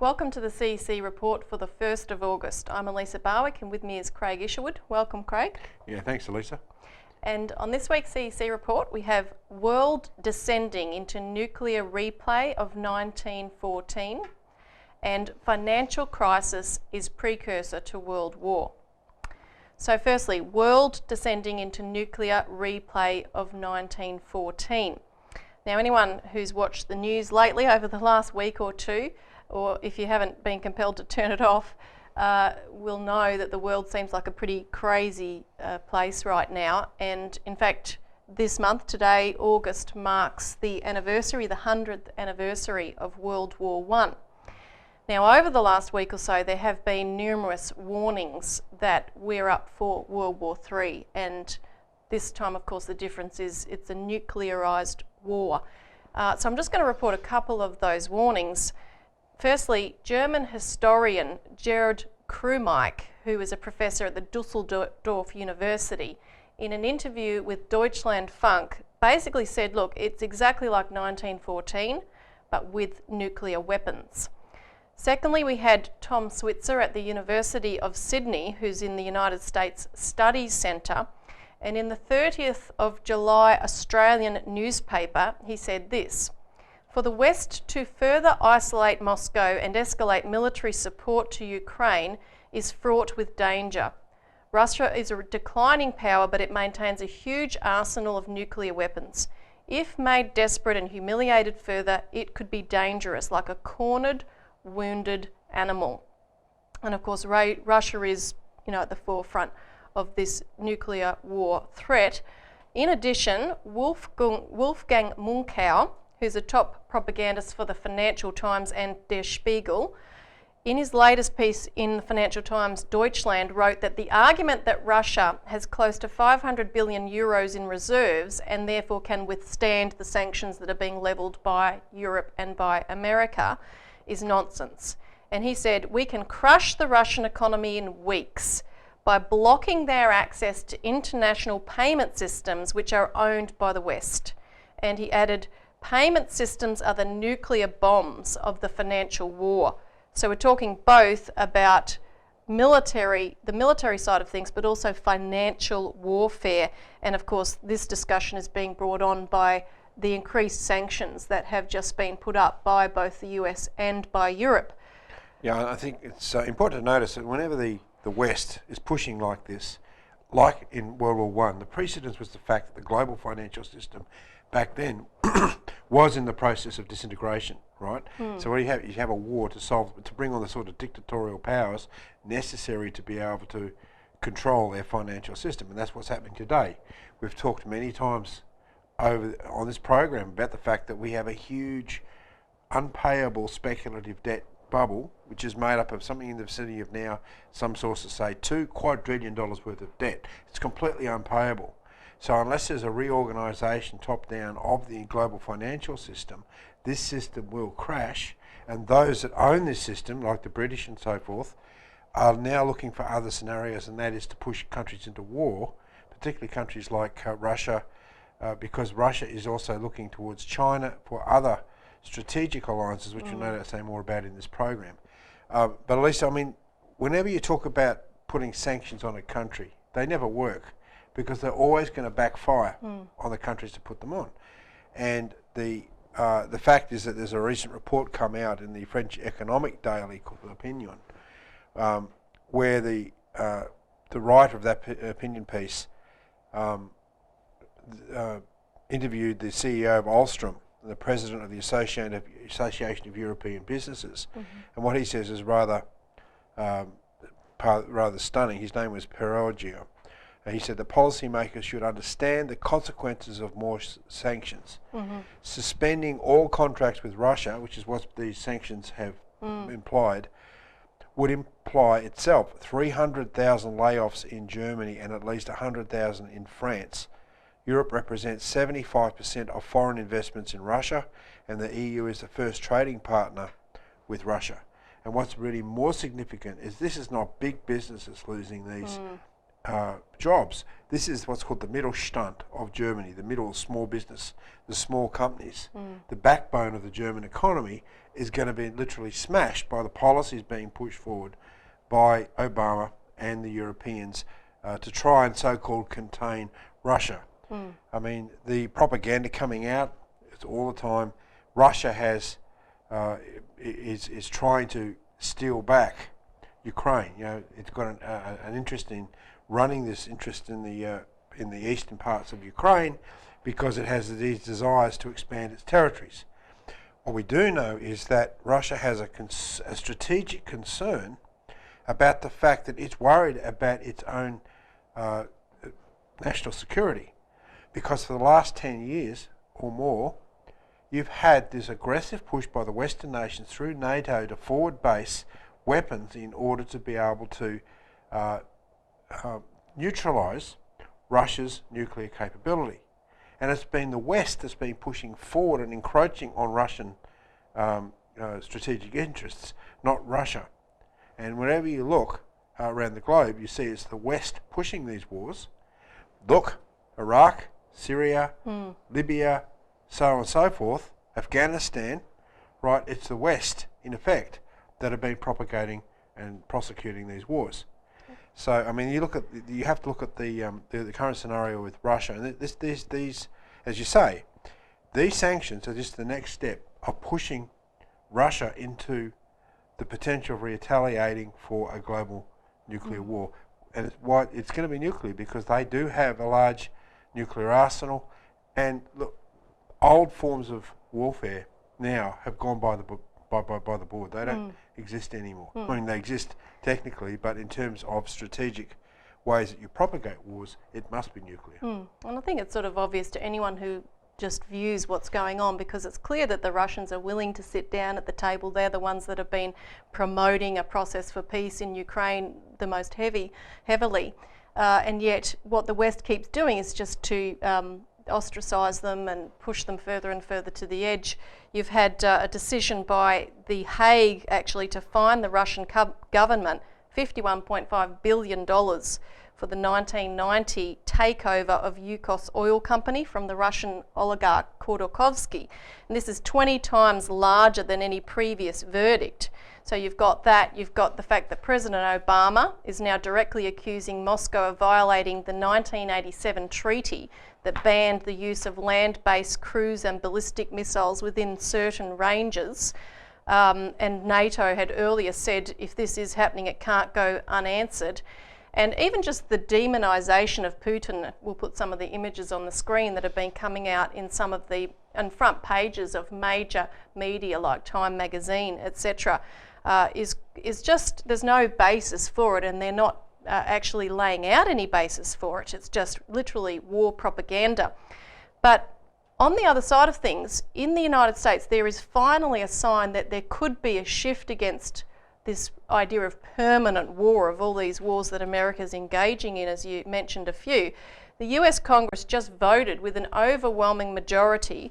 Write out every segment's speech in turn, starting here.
Welcome to the CEC Report for the 1st of August. I'm Elisa Barwick and with me is Craig Isherwood. Welcome, Craig. Yeah, thanks, Elisa. And on this week's CEC Report, we have World Descending into Nuclear Replay of 1914 and Financial Crisis is Precursor to World War. So firstly, World Descending into Nuclear Replay of 1914. Now, anyone who's watched the news lately over the last week or two, or if you haven't been compelled to turn it off, will know that the world seems like a pretty crazy place right now. And in fact, this month, today, August, marks the anniversary, the 100th anniversary of World War I. Now, over the last week or so, there have been numerous warnings that we're up for World War III. And this time, of course, the difference is it's a nuclearised war. So I'm just going to report a couple of those warnings. Firstly, German historian Gerhard Krummeich, who is a professor at the Dusseldorf University, in an interview with Deutschlandfunk, basically said, look, it's exactly like 1914, but with nuclear weapons. Secondly, we had Tom Switzer at the University of Sydney, who's in the United States Studies Centre, and in the 30th of July Australian newspaper, he said this: for the West to further isolate Moscow and escalate military support to Ukraine is fraught with danger. Russia is a declining power, but it maintains a huge arsenal of nuclear weapons. If made desperate and humiliated further, it could be dangerous, like a cornered, wounded animal. And of course, Russia is, at the forefront of this nuclear war threat. In addition, Wolfgang Munkau, who's a top propagandist for the Financial Times and Der Spiegel, in his latest piece in the Financial Times, Deutschland, wrote that the argument that Russia has close to 500 billion euros in reserves and therefore can withstand the sanctions that are being levelled by Europe and by America is nonsense. And he said, we can crush the Russian economy in weeks by blocking their access to international payment systems which are owned by the West. And he added, payment systems are the nuclear bombs of the financial war. So we're talking both about the military side of things, but also financial warfare. And of course, this discussion is being brought on by the increased sanctions that have just been put up by both the US and by Europe. Yeah, I think it's important to notice that whenever the West is pushing like this, like in World War I, the precedence was the fact that the global financial system back then was in the process of disintegration, right? So what you have a war to bring on the sort of dictatorial powers necessary to be able to control their financial system, and that's what's happening today. We've talked many times on this program about the fact that we have a huge unpayable speculative debt bubble, which is made up of something in the vicinity of now, some sources say, $2 quadrillion worth of debt. It's completely unpayable. So unless there's a reorganisation top-down of the global financial system, this system will crash, and those that own this system, like the British and so forth, are now looking for other scenarios, and that is to push countries into war, particularly countries like Russia, because Russia is also looking towards China for other strategic alliances, which we'll no doubt say more about in this program. But Elisa, I mean, whenever you talk about putting sanctions on a country, they never work because they're always going to backfire on the countries to put them on. And the fact is that there's a recent report come out in the French economic daily called Opinion, where the writer of that opinion piece interviewed the CEO of Alstom, the president of the Association of European Businesses, and what he says is rather stunning. His name was Perogio. He said the policymakers should understand the consequences of more sanctions. Suspending all contracts with Russia, which is what these sanctions have implied, would imply itself 300,000 layoffs in Germany and at least 100,000 in France. Europe represents 75% of foreign investments in Russia, and the EU is the first trading partner with Russia. And what's really more significant is this is not big businesses losing these jobs. This is what's called the Mittelstand of Germany, the middle small business, the small companies. The backbone of the German economy is going to be literally smashed by the policies being pushed forward by Obama and the Europeans to try and so-called contain Russia. I mean, the propaganda coming out all the time, Russia is trying to steal back Ukraine. You know, it's got an interest in running this interest in the eastern parts of Ukraine because it has these desires to expand its territories. What we do know is that Russia has a strategic concern about the fact that it's worried about its own national security, because for the last 10 years or more, you've had this aggressive push by the Western nations through NATO to forward base weapons in order to be able to neutralise Russia's nuclear capability. And it's been the West that's been pushing forward and encroaching on Russian strategic interests, not Russia. And whenever you look around the globe, you see it's the West pushing these wars. Look, Iraq, Syria, Libya, so on and so forth, Afghanistan, right? It's the West, in effect, that have been propagating and prosecuting these wars. So, I mean, you have to look at the current scenario with Russia, and these, as you say, these sanctions are just the next step of pushing Russia into the potential of retaliating for a global nuclear war. And it's going to be nuclear because they do have a large nuclear arsenal, and look, old forms of warfare now have gone by the board. They don't exist anymore. I mean, they exist technically, but in terms of strategic ways that you propagate wars, it must be nuclear. And I think it's sort of obvious to anyone who just views what's going on, because it's clear that the Russians are willing to sit down at the table. They're the ones that have been promoting a process for peace in Ukraine the most heavily. And yet what the West keeps doing is just to ostracise them and push them further and further to the edge. You've had a decision by The Hague actually to fine the Russian government $51.5 billion for the 1990 takeover of Yukos Oil Company from the Russian oligarch Khodorkovsky. And this is 20 times larger than any previous verdict. So you've got that, you've got the fact that President Obama is now directly accusing Moscow of violating the 1987 treaty that banned the use of land-based cruise and ballistic missiles within certain ranges. And NATO had earlier said if this is happening, it can't go unanswered. And even just the demonisation of Putin, we'll put some of the images on the screen that have been coming out in some of the front pages of major media like Time magazine, etc., is just, there's no basis for it, and they're not actually laying out any basis for it. It's just literally war propaganda. But on the other side of things, in the United States, there is finally a sign that there could be a shift against this idea of permanent war, of all these wars that America's engaging in, as you mentioned a few. The US Congress just voted with an overwhelming majority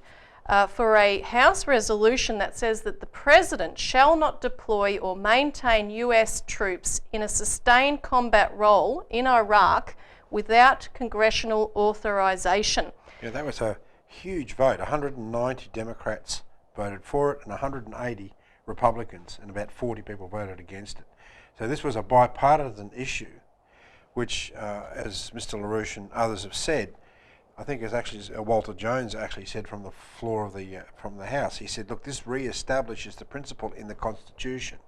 for a House resolution that says that the President shall not deploy or maintain US troops in a sustained combat role in Iraq without congressional authorization. Yeah, that was a huge vote. 190 Democrats voted for it and 180 Republicans, and about 40 people voted against it. So this was a bipartisan issue, which, as Mr. LaRouche and others have said, I think as actually Walter Jones actually said from the floor of from the House, he said, look, this re-establishes the principle in the Constitution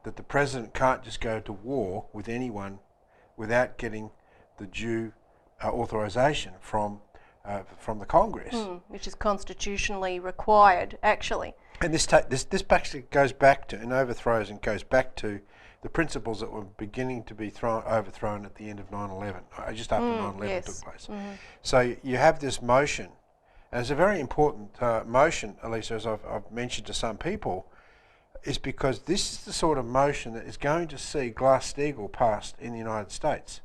that the President can't just go to war with anyone without getting the due authorization from the Congress. Which is constitutionally required, actually. And this actually goes back to, and overthrows and goes back to, the principles that were beginning to be overthrown at the end of 9/11, just after 9/11 took place. So you have this motion, and it's a very important motion, Elisa, as I've mentioned to some people, is because this is the sort of motion that is going to see Glass-Steagall passed in the United States.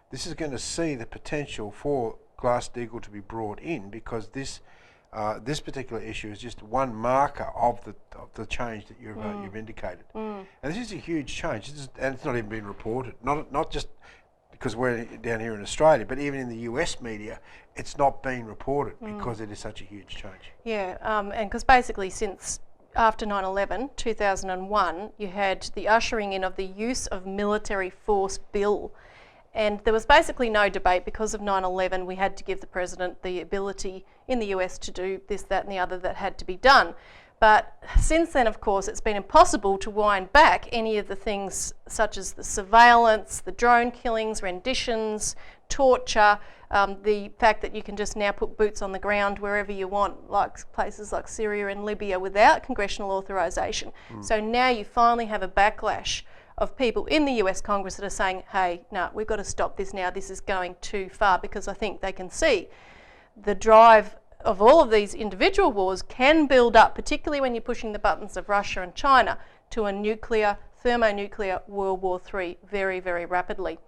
This is going to see the potential for Glass-Steagall to be brought in, because this particular issue is just one marker of the change that you've indicated. And this is a huge change, and it's not even been reported. Not just because we're down here in Australia, but even in the US media, it's not been reported because it is such a huge change. Yeah, and because basically since after 9/11, 2001, you had the ushering in of the Use of Military Force Bill. And there was basically no debate because of 9/11. We had to give the president the ability in the US to do this, that and the other that had to be done. But since then, of course, it's been impossible to wind back any of the things such as the surveillance, the drone killings, renditions, torture, the fact that you can just now put boots on the ground wherever you want, like places like Syria and Libya, without congressional authorisation. So now you finally have a backlash of people in the US Congress that are saying, hey, no, we've got to stop this now, this is going too far, because I think they can see the drive of all of these individual wars can build up, particularly when you're pushing the buttons of Russia and China, to a thermonuclear World War III very, very rapidly.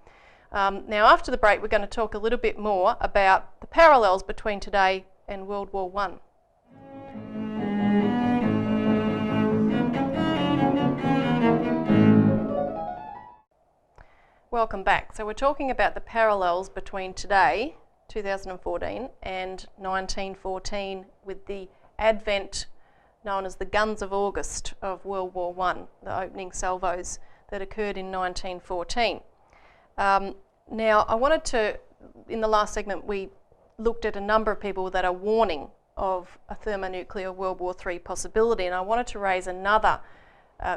Now, after the break, we're going to talk a little bit more about the parallels between today and World War I. Welcome back. So we're talking about the parallels between today, 2014, and 1914, with the advent known as the Guns of August of World War I, the opening salvos that occurred in 1914. Now, I wanted to, in the last segment, we looked at a number of people that are warning of a thermonuclear World War III possibility, and I wanted to raise another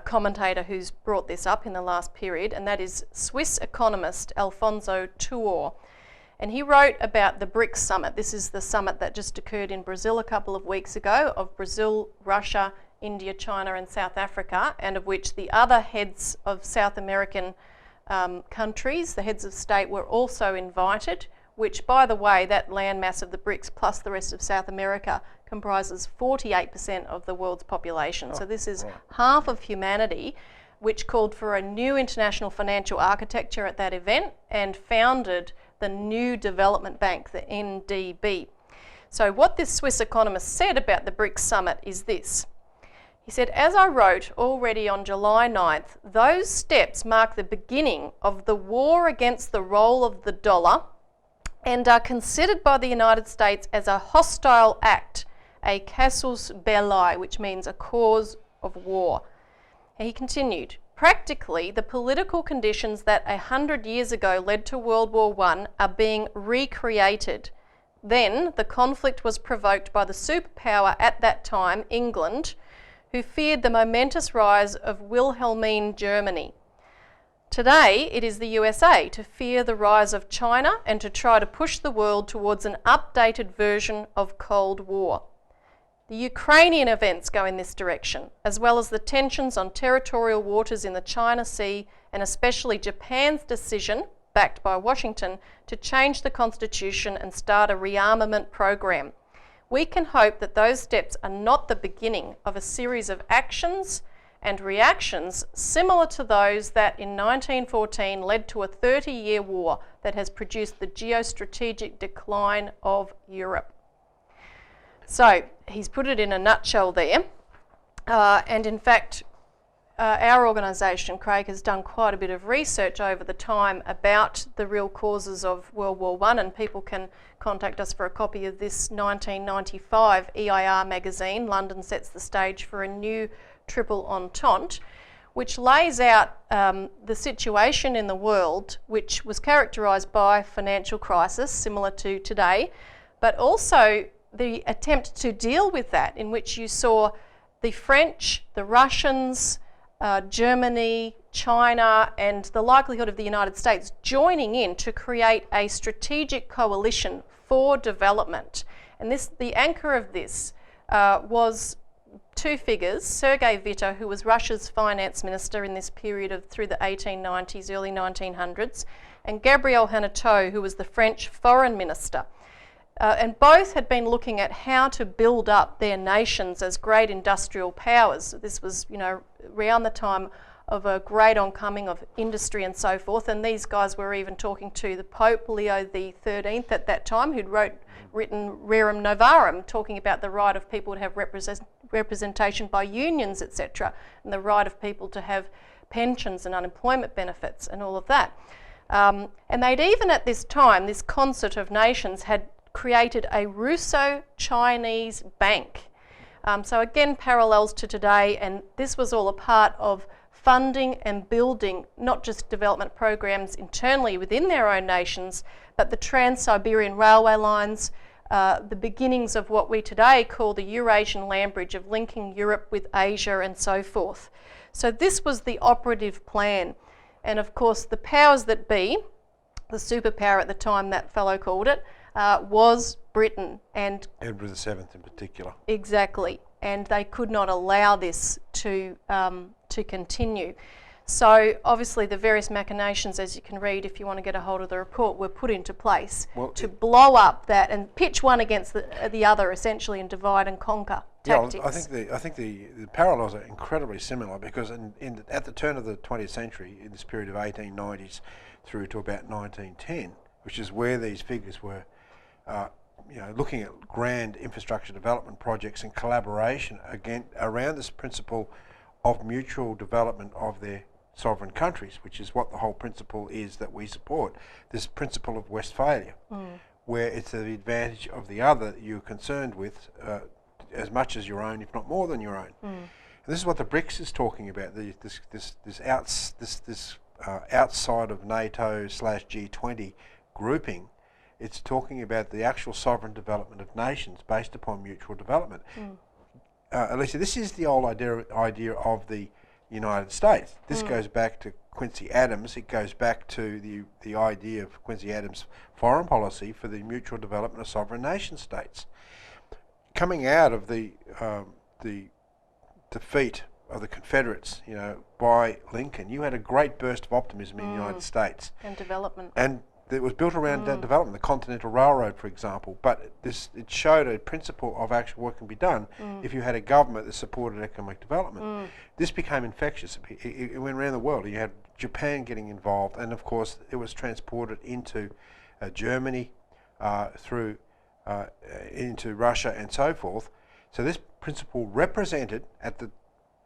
commentator who's brought this up in the last period, and that is Swiss economist Alfonso Tuor. And he wrote about the BRICS summit. This is the summit that just occurred in Brazil a couple of weeks ago, of Brazil, Russia, India, China and South Africa, and of which the other heads of South American countries, the heads of state, were also invited, which, by the way, that landmass of the BRICS plus the rest of South America comprises 48% of the world's population. So this is half of humanity, which called for a new international financial architecture at that event and founded the new development bank, the NDB. So what this Swiss economist said about the BRICS summit is this. He said, as I wrote already on July 9th, those steps mark the beginning of the war against the role of the dollar and are considered by the United States as a hostile act, a casus belli, which means a cause of war. And he continued, practically, the political conditions that 100 years ago led to World War I are being recreated. Then the conflict was provoked by the superpower at that time, England, who feared the momentous rise of Wilhelmine Germany. Today, it is the USA to fear the rise of China and to try to push the world towards an updated version of Cold War. The Ukrainian events go in this direction, as well as the tensions on territorial waters in the China Sea, and especially Japan's decision, backed by Washington, to change the constitution and start a rearmament program. We can hope that those steps are not the beginning of a series of actions and reactions similar to those that in 1914 led to a 30-year war that has produced the geostrategic decline of Europe. So he's put it in a nutshell there, and in fact our organisation, Craig, has done quite a bit of research over the time about the real causes of World War I, and people can contact us for a copy of this 1995 EIR magazine, London Sets the Stage for a New Triple Entente, which lays out the situation in the world, which was characterised by financial crisis, similar to today, but also the attempt to deal with that, in which you saw the French, the Russians, Germany, China, and the likelihood of the United States joining in to create a strategic coalition for development. And the anchor of this was two figures, Sergei Witte, who was Russia's finance minister in this period through the 1890s, early 1900s, and Gabriel Hanotaux, who was the French foreign minister. And both had been looking at how to build up their nations as great industrial powers. This was, around the time of a great oncoming of industry and so forth. And these guys were even talking to the Pope Leo XIII at that time, who'd written Rerum Novarum, talking about the right of people to have representation by unions, etc., and the right of people to have pensions and unemployment benefits and all of that. And they'd even at this time, this concert of nations had created a Russo-Chinese bank. So again, parallels to today, and this was all a part of funding and building not just development programs internally within their own nations, but the Trans-Siberian railway lines, the beginnings of what we today call the Eurasian land bridge of linking Europe with Asia and so forth. So this was the operative plan. And of course the powers that be, the superpower at the time that fellow called it, was Britain, and Edward VII in particular. Exactly, and they could not allow this to continue. So obviously the various machinations, as you can read if you want to get a hold of the report, were put into place to blow up that and pitch one against the other essentially, and divide and conquer tactics. Yeah, I think the parallels are incredibly similar, because at the turn of the 20th century, in this period of 1890s through to about 1910, which is where these figures were looking at grand infrastructure development projects and collaboration around this principle of mutual development of their sovereign countries, which is what the whole principle is that we support, this principle of Westphalia, where it's the advantage of the other that you're concerned with as much as your own, if not more than your own. And this is what the BRICS is talking about, this outside of NATO/G20 grouping. It's talking about the actual sovereign development of nations based upon mutual development. Elisa, this is the old idea of the United States. This goes back to Quincy Adams. It goes back to the idea of Quincy Adams' foreign policy for the mutual development of sovereign nation states. Coming out of the defeat of the Confederates, by Lincoln, you had a great burst of optimism in the United States. And development. And it was built around that development, the Continental Railroad, for example. But it showed a principle of actual what can be done if you had a government that supported economic development. This became infectious. It went around the world. You had Japan getting involved, and of course it was transported into Germany, through into Russia and so forth. So this principle represented, at the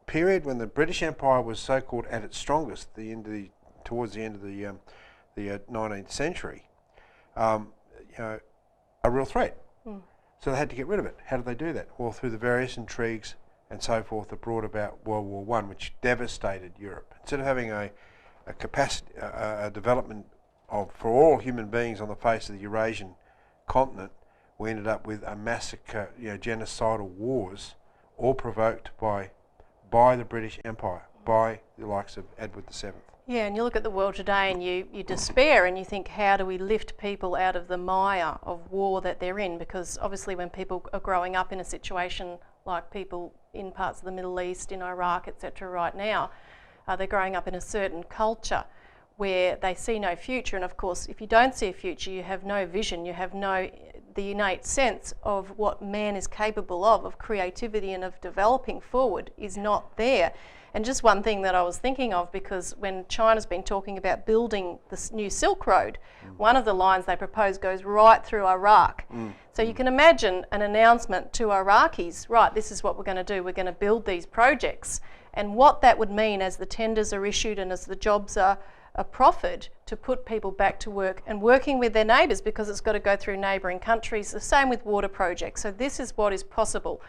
period when the British Empire was so-called at its strongest, towards the end of the 19th century, a real threat. So they had to get rid of it. How did they do that? Well, through the various intrigues and so forth that brought about World War I, which devastated Europe. Instead of having a development for all human beings on the face of the Eurasian continent, we ended up with a massacre, genocidal wars, all provoked by the British Empire, by the likes of Edward VII. Yeah, and you look at the world today and you despair and you think, how do we lift people out of the mire of war that they're in? Because obviously when people are growing up in a situation like people in parts of the Middle East, in Iraq, etc. right now, they're growing up in a certain culture where they see no future. And of course, if you don't see a future, you have no vision, you have the innate sense of what man is capable of creativity and of developing forward is not there. And just one thing that I was thinking of, because when China's been talking about building this new Silk Road, one of the lines they propose goes right through Iraq. So you can imagine an announcement to Iraqis, right, this is what we're going to do, we're going to build these projects, and what that would mean as the tenders are issued and as the jobs are proffered to put people back to work and working with their neighbours, because it's got to go through neighbouring countries. The same with water projects. So this is what is possible.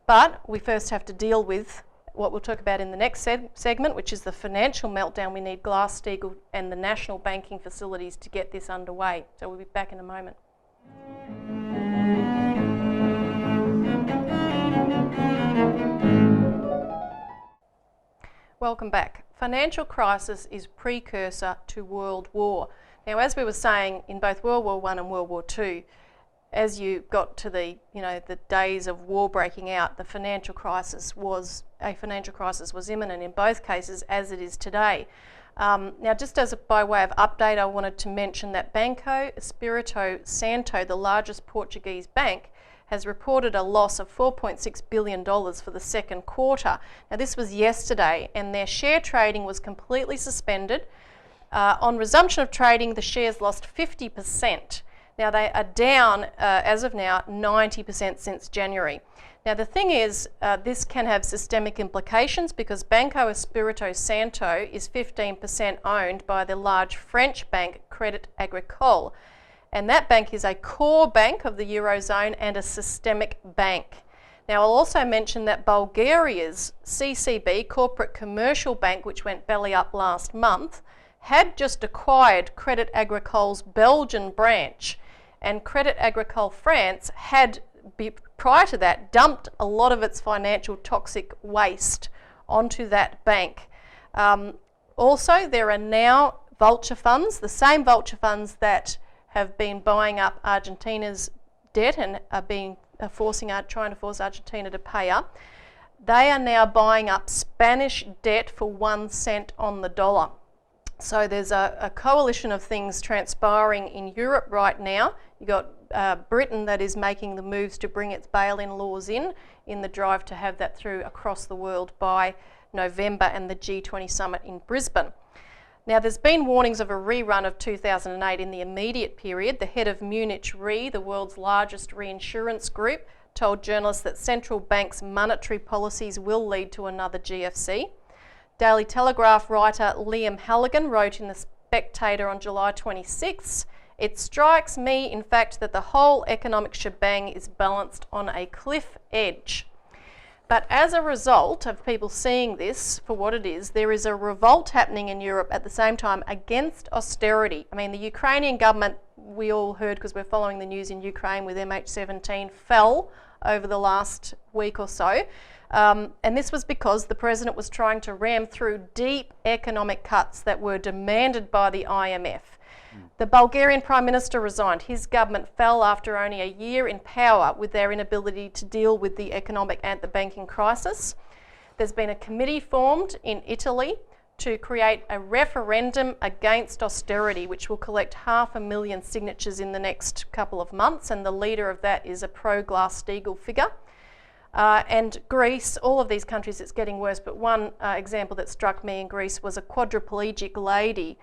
But we first have to deal with what we'll talk about in the next segment, which is the financial meltdown. We need Glass-Steagall and the national banking facilities to get this underway. So we'll be back in a moment. Welcome back. Financial crisis is precursor to World War. Now, as we were saying, in both World War I and World War II, as you got to the days of war breaking out, the financial crisis was imminent in both cases, as it is today. Now, just by way of update, I wanted to mention that Banco Espírito Santo, the largest Portuguese bank, has reported a loss of $4.6 billion for the second quarter. Now, this was yesterday, and their share trading was completely suspended. On resumption of trading, the shares lost 50%. Now, they are down, as of now, 90% since January. Now the thing is, this can have systemic implications because Banco Espirito Santo is 15% owned by the large French bank Crédit Agricole. And that bank is a core bank of the Eurozone and a systemic bank. Now I'll also mention that Bulgaria's CCB, Corporate Commercial Bank, which went belly up last month, had just acquired Crédit Agricole's Belgian branch, and Crédit Agricole France had, prior to that, dumped a lot of its financial toxic waste onto that bank. Also, there are now vulture funds, the same vulture funds that have been buying up Argentina's debt and are trying to force Argentina to pay up. They are now buying up Spanish debt for 1 cent on the dollar. So there's a coalition of things transpiring in Europe right now. You've got Britain that is making the moves to bring its bail-in laws in the drive to have that through across the world by November and the G20 summit in Brisbane. Now there's been warnings of a rerun of 2008 in the immediate period. The head of Munich Re, the world's largest reinsurance group, told journalists that central banks' monetary policies will lead to another GFC. Daily Telegraph writer Liam Halligan wrote in The Spectator on July 26, "It strikes me, in fact, that the whole economic shebang is balanced on a cliff edge." But as a result of people seeing this for what it is, there is a revolt happening in Europe at the same time against austerity. I mean, the Ukrainian government, we all heard because we're following the news in Ukraine with MH17, fell over the last week or so. And this was because the president was trying to ram through deep economic cuts that were demanded by the IMF. The Bulgarian Prime Minister resigned. His government fell after only a year in power with their inability to deal with the economic and the banking crisis. There's been a committee formed in Italy to create a referendum against austerity, which will collect 500,000 signatures in the next couple of months, and the leader of that is a pro-Glass-Steagall figure. And Greece, all of these countries, it's getting worse, but one example that struck me in Greece was a quadriplegic lady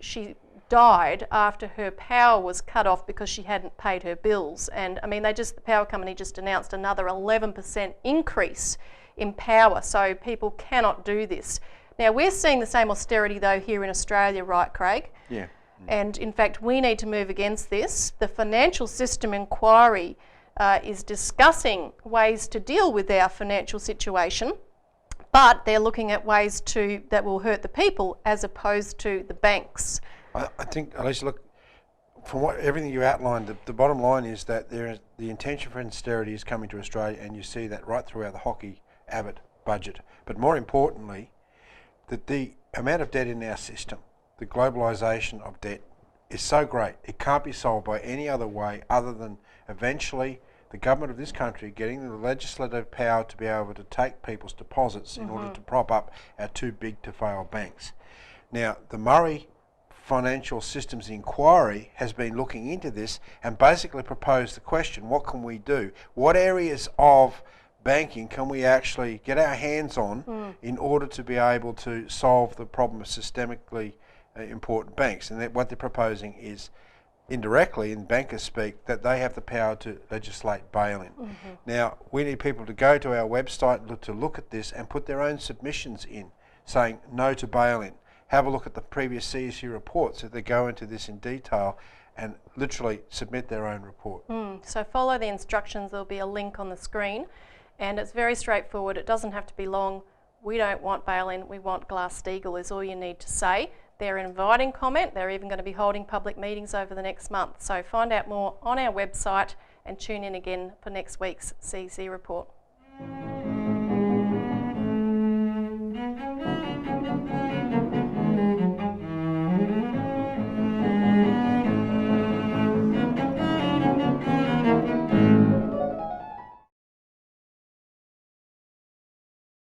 she died after her power was cut off because she hadn't paid her bills. And I mean, the power company just announced another 11% increase in power, so people cannot do this. Now, we're seeing the same austerity though here in Australia, right, Craig? Yeah. And in fact, we need to move against this. The Financial System Inquiry is discussing ways to deal with our financial situation, but they're looking at ways that will hurt the people as opposed to the banks. I think, Elisa, look, from everything you outlined, the bottom line is that the intention for austerity is coming to Australia, and you see that right throughout the Hockey-Abbott budget. But more importantly, that the amount of debt in our system, the globalisation of debt, is so great, it can't be solved by any other way other than eventually the government of this country getting the legislative power to be able to take people's deposits in order to prop up our too big to fail banks. Now, the Murray Financial Systems Inquiry has been looking into this and basically proposed the question, what can we do? What areas of banking can we actually get our hands on in order to be able to solve the problem of systemically important banks? And what they're proposing is, indirectly, in bankers speak, that they have the power to legislate bail-in. Now, we need people to go to our website to look at this and put their own submissions in, saying no to bail-in. Have a look at the previous CEC reports, so they go into this in detail and literally submit their own report. So follow the instructions. There'll be a link on the screen, and it's very straightforward. It doesn't have to be long. We don't want bail-in, we want Glass-Steagall is all you need to say. They're inviting comment. They're even going to be holding public meetings over the next month. So find out more on our website and tune in again for next week's CEC report.